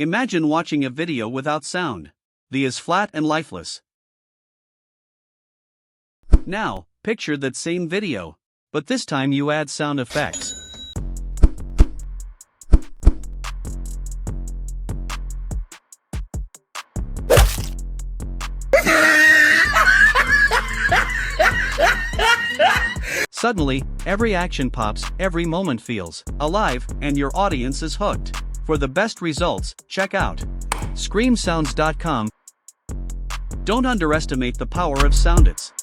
Imagine watching a video without sound. The is flat and lifeless. Now, picture that same video, but this time you add sound effects. Suddenly, every action pops, every moment feels alive, and your audience is hooked. For the best results, check out screamsounds.com. Don't underestimate the power of soundits.